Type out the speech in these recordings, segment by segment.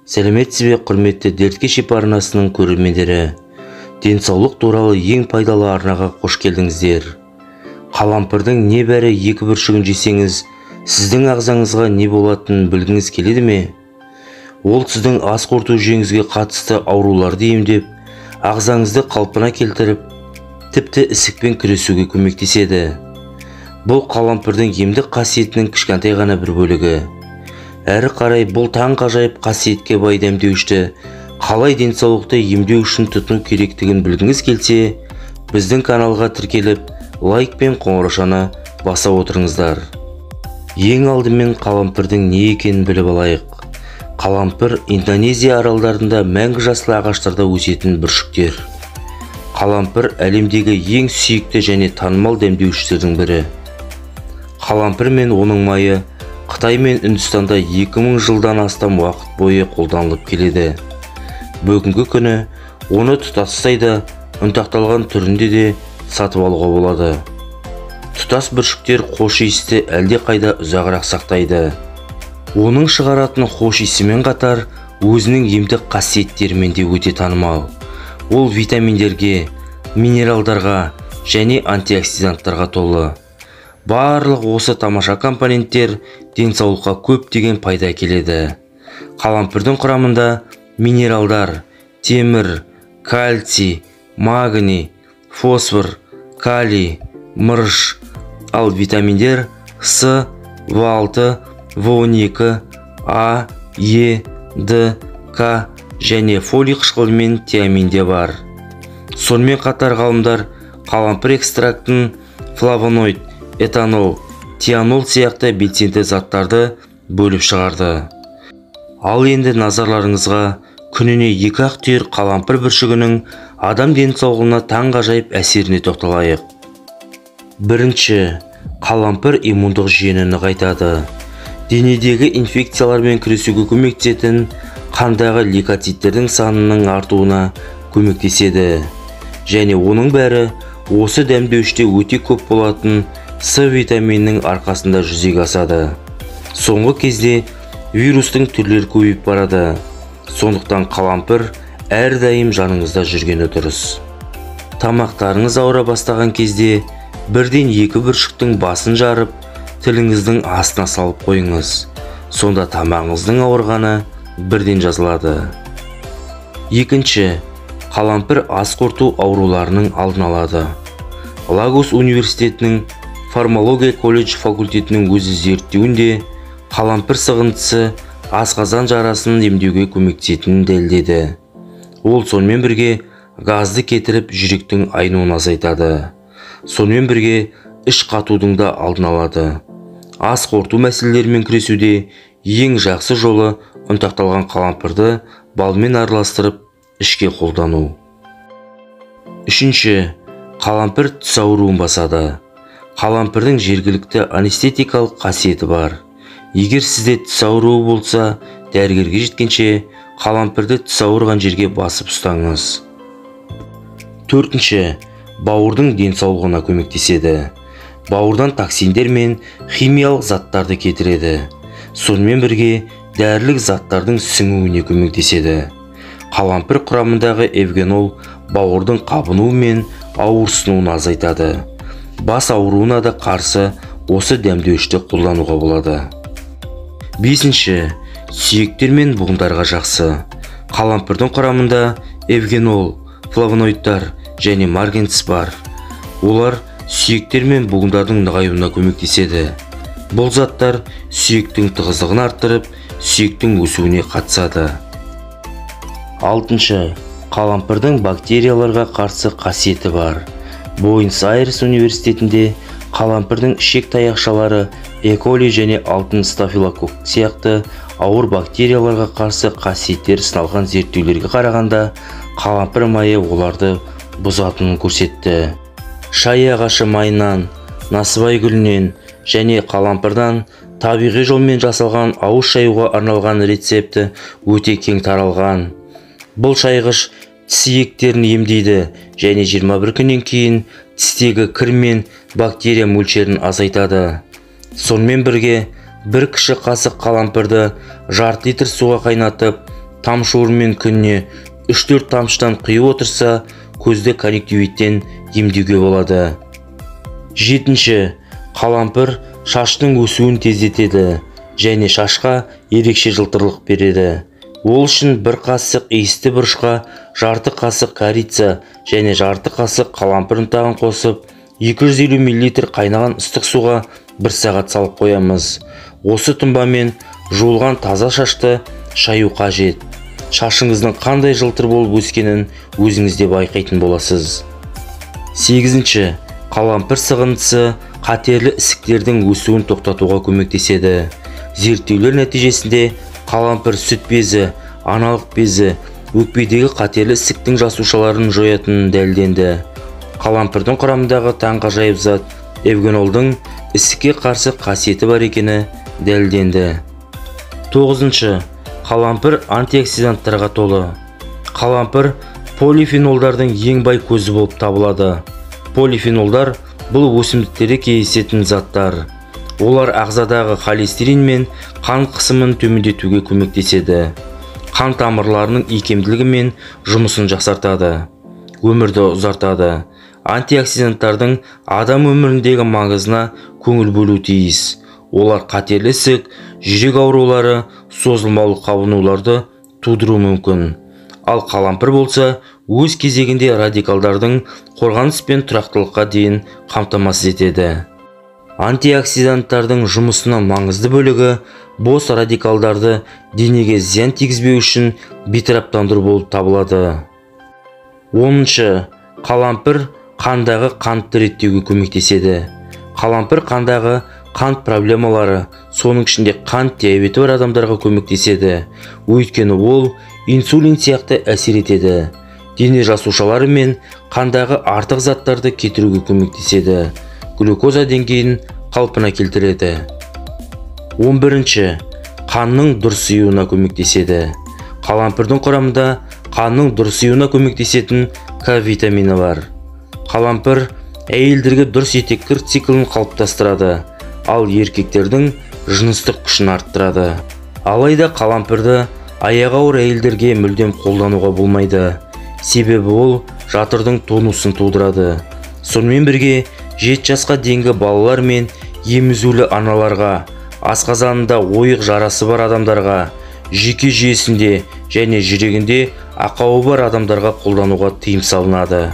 Сәлеметсіз бе, құрметті дертке шипа арнасының көрермендері. Денсаулық туралы ең пайдалы арнаға қош келдіңіздер. Қалампырдың небәрі 2 бүршігін жесеңіз, сіздің ағзаңызға не болатынын білгіңіз келеді ме? Ол сіздің ас қорыту жүйеңізге қатысты ауруларды емдеп, ағзаңызды қалпына келтіріп, тіпті ісікпен күресуге көмектеседі. Бұл қалампырдың емдік қасиетінің кішкентай ғана бір бөлігі. Әрі қарай бұл таңғажайып қасиетке бай дәмдеуішті қалай денсаулықты емдеу үшін тұтыну керектігін білгіңіз келсе, біздің каналға тіркеліп, лайк пен қоңыраушаны баса отырыңыздар. Ең алдымен қалампырдың не екенін біліп алайық. Қалампыр Индонезия аралдарында мәңгі жасыл ағаштарда өсетін бүршіктер. Қалампыр әлемдегі ең сүйікті және танымал дәмдеуіштердің бірі. Қалампыр мен оның майы Қытай мен Үндістанда 2000 жылдан астам уақыт бойы қолданылып келеді. Бүгінгі күні оны тұтастай да, ұнтақталған түрінде де сатып алуға болады. Тұтас бүршіктер хош иісті әлде қайда ұзағырақ сақтайды. Оның шығаратын хош иісімен қатар өзінің емдік қасиеттерімен де өте танымал. Ол витаминдерге, минералдарға және антиоксиданттарға толы. Барлық осы тамаша компоненттер денсаулыққа көптеген пайда келеді. Қалампырдың құрамында минералдар, темір, кальций, магний, фосфор, калий, мырыш, ал витаминдер С, В6, В12, А, Е, Д, К және фолий қышқылы мен тиаминде бар. Сонымен қатар ғалымдар қалампыр экстрактын флавоноид, этанол, тианол сияқты белсенді заттарды бөліп шығарды. Ал енді назарларыңызға күніне 2-ақ түйір қалампыр бүршігінің адам денсаулығына таңғажайып әсеріне тоқталайық. Бірінші, қалампыр иммундық жүйені нығайтады. Денедегі инфекциялармен күресуге көмектесетін қандағы лейкоциттердің санының артуына көмектеседі. Және оның бәрі осы дәмдеуіште өте көп болатын С витаминінің арқасында жүзеге асады. Соңғы кезде вирустың түрлері көбейіп барады. Сондықтан қалампыр әрдайым жаныңызда жүргені дұрыс. Тамақтарыңыз ауыра бастаған кезде бірден 2 бүршіктің басын жарып, тіліңіздің астына салып қойыңыз. Сонда тамағыңыздың ауырғаны бірден жазылады. Екінші, қалампыр ас қорыту ауруларының алдын алады. Лагос университетінің Фармология колледж факультетінің өзі зерттеуінде қалампыр сығындысы асқазан жарасын емдеуге көмектесетінін дәлелдеді. Ол сонымен бірге газды кетіріп жүректің айнуын азайтады. Сонымен бірге іш қатудың да алдын алады. Ас қорыту мәселелерімен күресуде ең жақсы жолы ұнтақталған қалампырды балмен араластырып ішке қолдану. Үшінші, қалампыр тіс ауруын басады. Қалампырдың жергілікті анестетикалық қасиеті бар. Егер сізде тіс ауруы болса, дәрігерге жеткенше қалампырды тіс ауырған жерге басып ұстаңыз. Төртінші, бауырдың денсаулығына көмектеседі. Бауырдан токсиндер мен химиялық заттарды кетіреді. Сонымен бірге дәрілік заттардың сіңуіне көмектеседі. Қалампыр құрамындағы эвгенол бауырдың қабынуы мен ауырсынуын азайтады. Бас ауруына да қарсы осы дәмдеуішті қолдануға болады. Бесінші, сүйектер мен буындарға жақсы. Қалампырдың құрамында эвгенол, флавоноидтар және марганец бар. Олар сүйектер мен буындардың нығаюына көмектеседі. Бұл заттар сүйектің тығыздығын арттырып, сүйектің өсуіне қатысады. Алтыншы, қалампырдың бактерияларға қарсы қасиеті бар. Буэнос-Айрес университетінде қалампырдың ішек таяқшалары, Е-коли және алтын стафилококк сияқты ауыр бактерияларға қарсы қасиеттері сыналған зерттеулерге қарағанда қалампыр майы оларды бұзатынын көрсетті. Шай ағашы майынан, насыбай гүлінен және қалампырдан табиғи жолмен жасалған ауыз шаюға арналған рецепті өте кең таралған. Бұл шайғыш тіс иектерін емдейді және 21 күннен кейін тістегі кір мен бактерия мөлшерін азайтады. Сонымен бірге 1 кіші қасық қалампырды жарты литр суға қайнатып, тамшылармен күніне 3-4 тамшыдан құйып отырса, көзді конъюнктивиттен емдеуге болады. 7. Қалампыр шаштың өсуін тездетеді және шашқа ерекше жылтырлық береді. Ол үшін 1 қасық иісті бұрышқа жарты қасық корица және жарты қасық қалампыр ұнтағын қосып, 250 мл қайнаған ыстық суға 1 сағат салып қоямыз. Осы тұнбамен жуылған таза шашты шаю қажет. Шашыңыздың қандай жылтыр болып өскенін өзіңізде байқайтын боласыз. 8. Қалампыр сығындысы қатерлі ісіктердің өсуін тоқтатуға көмектеседі. Зерттеулер нәтижесінде қалампыр сүт безі, аналық безі, өкпедегі қатерлі ісіктің жасушаларын жоятынын дәлелденді. Қалампырдың құрамындағы таңғажайып зат эвгенолдың ісікке қарсы қасиеті бар екені дәлелденді. 9. Қалампыр антиоксиданттарға толы. Қалампыр полифенолдардың ең бай көзі болып табылады. Полифенолдар бұл өсімдіктерде кездесетін заттар. Олар ағзадағы холестерин мен қан қысымын төмендетуге көмектеседі. Қан тамырларының икемділігі мен жұмысын жақсартады. Өмірді ұзартады. Антиоксиданттардың адам өміріндегі маңызына көңіл бөлу тиіс. Олар қатерлі ісік, жүрек аурулары, созылмалы қабынуларды тудыруы мүмкін. Ал қалампыр болса, өз кезегінде радикалдардың қорғаныс пен тұрақтылыққа дейін қамтамасыз етеді. Антиоксиданттардың жұмысының маңызды бөлігі бос радикалдарды денеге зиян тигізбеу үшін бейтараптандыру болып табылады. 10. Қалампыр қандағы қантты реттеуге көмектеседі. Қалампыр қандағы қант проблемалары, соның ішінде қант диабеті бар адамдарға көмектеседі. Өйткені ол инсулин сияқты әсер етеді. Дене жасушалары мен қандағы артық заттарды кетіруге көмектеседі. Глюкоза деңгейін қалпына келтіреді. 11. Қанның дұрыс июына көмектеседі. Қалампырдың құрамында қанның дұрыс июына көмектесетін К витамині бар. Қалампыр әйелдерге дұрыс етеккір циклін қалыптастырады, ал еркектердің жыныстық күшін арттырады. Алайда қалампырды аяғы ауыр әйелдерге мүлдем қолдануға болмайды. Себебі ол жатырдың тонусын тудырады. Сонымен бірге 7 жасқа дейінгі балалар мен емізулі аналарға, асқазанында ойық жарасы бар адамдарға, жүйке жүйесінде және жүрегінде ақауы бар адамдарға қолдануға тыйым салынады.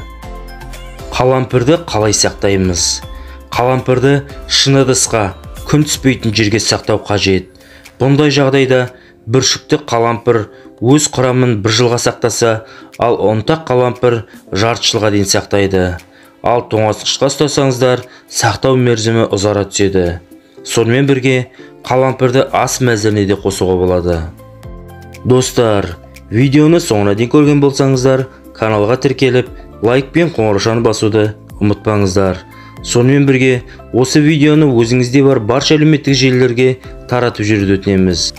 Қалампырды қалай сақтаймыз? Қалампырды шыны ыдысқа, күн түспейтін жерге сақтау қажет. Бұндай жағдайда бүршікті қалампыр өз құрамын 1 жылға сақтаса, ал ұнтақ қалампыр жарты жылға дейін сақтайды. Ал тоңазытқышқа ұстасаңыздар, сақтау мерзімі ұзара түседі. Сонымен бірге қалампырды ас мәзіріне де қосуға болады. Достар, видеоны соңына дейін көрген болсаңыздар, каналға тіркеліп, лайк пен қоңыраушаны басуды ұмытпаңыздар. Сонымен бірге осы видеоны өзіңізде бар барша әлеуметтік желілерге таратып жүруді өтінеміз.